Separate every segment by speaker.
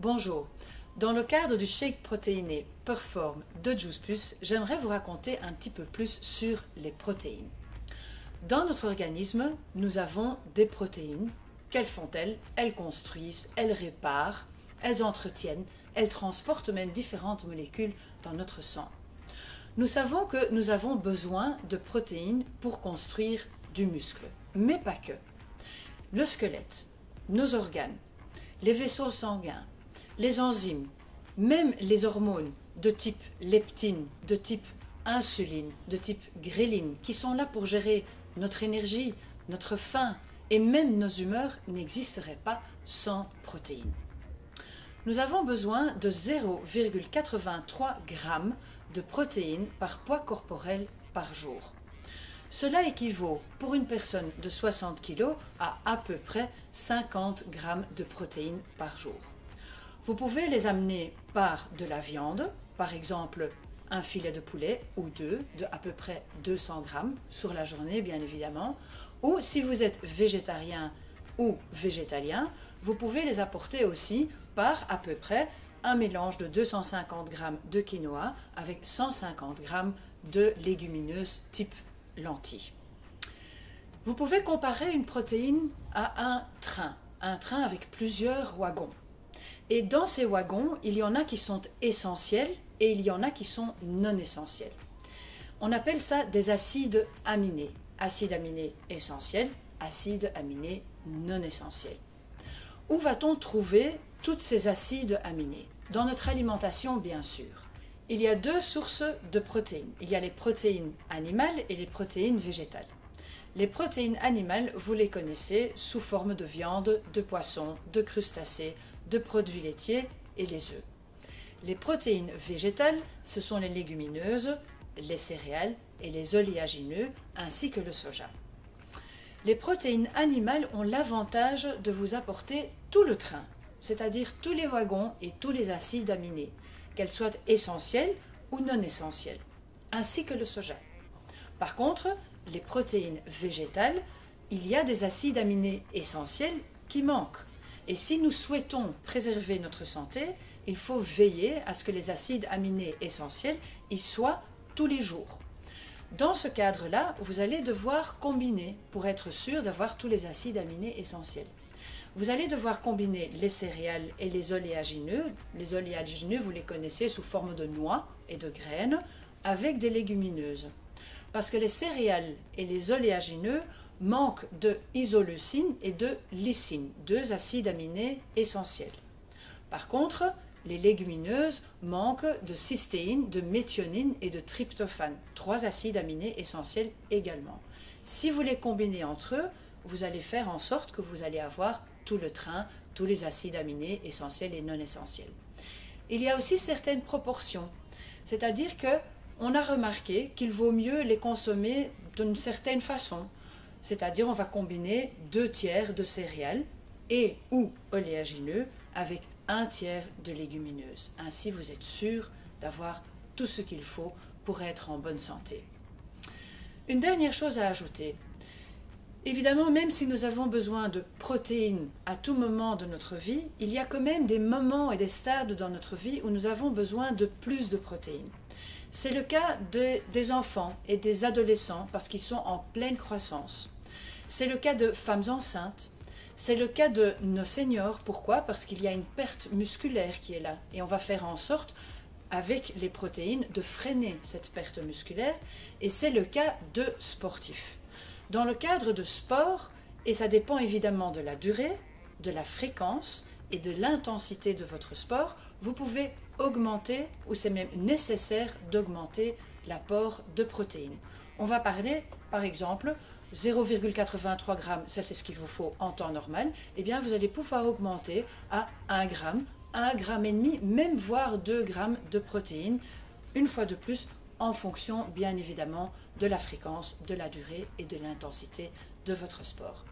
Speaker 1: Bonjour, dans le cadre du shake protéiné Perform de Juice Plus, j'aimerais vous raconter un petit peu plus sur les protéines. Dans notre organisme, nous avons des protéines. Quelles font-elles? Elles construisent, elles réparent, elles entretiennent, elles transportent même différentes molécules dans notre sang. Nous savons que nous avons besoin de protéines pour construire du muscle, mais pas que. Le squelette, nos organes, les vaisseaux sanguins, les enzymes, même les hormones de type leptine, de type insuline, de type gréline, qui sont là pour gérer notre énergie, notre faim et même nos humeurs, n'existeraient pas sans protéines. Nous avons besoin de 0,83 g de protéines par poids corporel par jour. Cela équivaut pour une personne de 60 kg à peu près 50 g de protéines par jour. Vous pouvez les amener par de la viande, par exemple un filet de poulet ou deux, de à peu près 200 g sur la journée bien évidemment, ou si vous êtes végétarien ou végétalien, vous pouvez les apporter aussi par à peu près un mélange de 250 g de quinoa avec 150 g de légumineuses type lentilles. Vous pouvez comparer une protéine à un train avec plusieurs wagons. Et dans ces wagons, il y en a qui sont essentiels et il y en a qui sont non essentiels. On appelle ça des acides aminés. Acides aminés essentiels, acides aminés non essentiels. Où va-t-on trouver tous ces acides aminés? Dans notre alimentation, bien sûr. Il y a deux sources de protéines. Il y a les protéines animales et les protéines végétales. Les protéines animales, vous les connaissez sous forme de viande, de poisson, de crustacés, de produits laitiers et les œufs. Les protéines végétales, ce sont les légumineuses, les céréales et les oléagineux, ainsi que le soja. Les protéines animales ont l'avantage de vous apporter tout le train, c'est-à-dire tous les wagons et tous les acides aminés, qu'elles soient essentielles ou non essentielles, ainsi que le soja. Par contre, les protéines végétales, il y a des acides aminés essentiels qui manquent. Et si nous souhaitons préserver notre santé, il faut veiller à ce que les acides aminés essentiels y soient tous les jours. Dans ce cadre-là, vous allez devoir combiner pour être sûr d'avoir tous les acides aminés essentiels. Vous allez devoir combiner les céréales et les oléagineux. Les oléagineux, vous les connaissez sous forme de noix et de graines, avec des légumineuses. Parce que les céréales et les oléagineux manquent de isoleucine et de lysine, deux acides aminés essentiels. Par contre, les légumineuses manquent de cystéine, de méthionine et de tryptophane, trois acides aminés essentiels également. Si vous les combinez entre eux, vous allez faire en sorte que vous allez avoir tout le train, tous les acides aminés essentiels et non essentiels. Il y a aussi certaines proportions, c'est-à-dire qu'on a remarqué qu'il vaut mieux les consommer d'une certaine façon. C'est-à-dire on va combiner 2/3 de céréales et ou oléagineux avec 1/3 de légumineuses. Ainsi, vous êtes sûr d'avoir tout ce qu'il faut pour être en bonne santé. Une dernière chose à ajouter. Évidemment, même si nous avons besoin de protéines à tout moment de notre vie, il y a quand même des moments et des stades dans notre vie où nous avons besoin de plus de protéines. C'est le cas des enfants et des adolescents parce qu'ils sont en pleine croissance. C'est le cas de femmes enceintes. C'est le cas de nos seniors. Pourquoi? Parce qu'il y a une perte musculaire qui est là. Et on va faire en sorte, avec les protéines, de freiner cette perte musculaire. Et c'est le cas de sportifs. Dans le cadre de sport, et ça dépend évidemment de la durée, de la fréquence et de l'intensité de votre sport, vous pouvez augmenter, ou c'est même nécessaire d'augmenter l'apport de protéines. On va parler, par exemple, 0,83 g, ça c'est ce qu'il vous faut en temps normal, eh bien vous allez pouvoir augmenter à 1 g, 1,5 g, même voire 2 g de protéines, une fois de plus, en fonction bien évidemment de la fréquence, de la durée et de l'intensité de votre sport.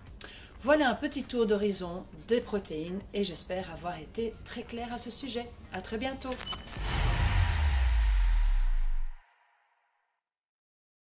Speaker 1: Voilà un petit tour d'horizon des protéines et j'espère avoir été très clair à ce sujet. À très bientôt.